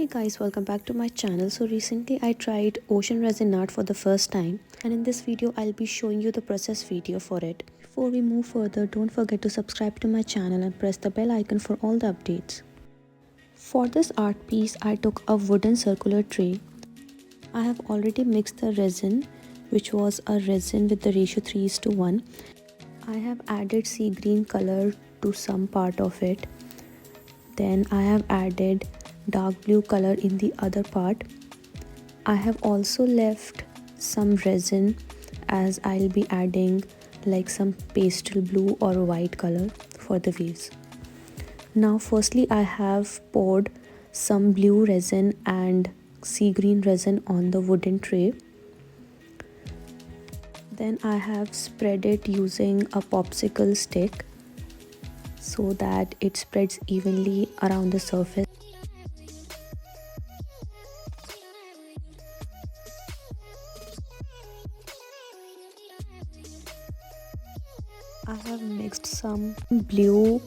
Hey guys, welcome back to my channel. So recently I tried Ocean Resin art for the first time, and in this video I'll be showing you the process video for it. Before we move further, don't forget to subscribe to my channel and press the bell icon for all the updates. For this art piece I took a wooden circular tray. I have already mixed the resin, which was a resin with the ratio 3:1. I have added sea green color to some part of it. Then I have added dark blue color in the other part. I have also left some resin as I'll be adding like some pastel blue or white color for the waves. Now firstly I have poured some blue resin and sea green resin on the wooden tray. Then I have spread it using a popsicle stick so that it spreads evenly around the surface. I have mixed some blue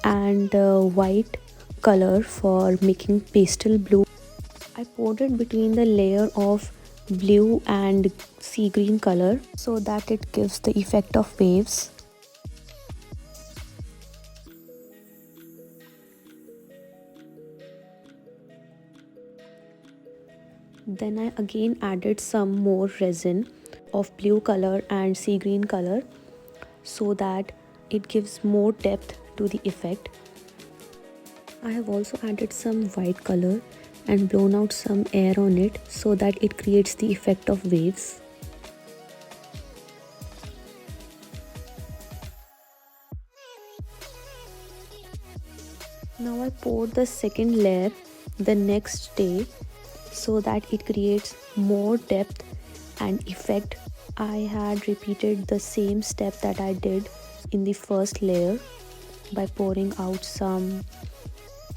and white color for making pastel blue. I poured it between the layer of blue and sea green color so that it gives the effect of waves. Then I again added some more resin of blue color and sea green color so that it gives more depth to the effect. I have also added some white color and blown out some air on it so that it creates the effect of waves. Now I poured the second layer the next day so that it creates more depth and effect. I had repeated the same step that I did in the first layer by pouring out some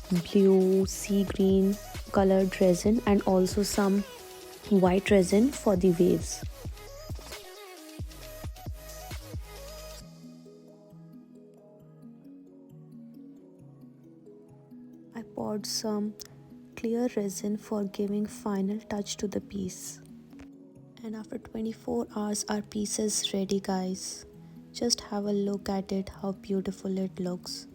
blue sea green colored resin and also some white resin for the waves. I poured some clear resin for giving final touch to the piece. And after 24 hours our piece is ready, guys. Just have a look at it, how beautiful it looks.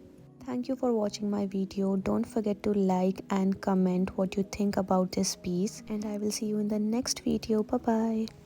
Thank you for watching my video. Don't forget to like and comment what you think about this piece, and I will see you in the next video. Bye bye.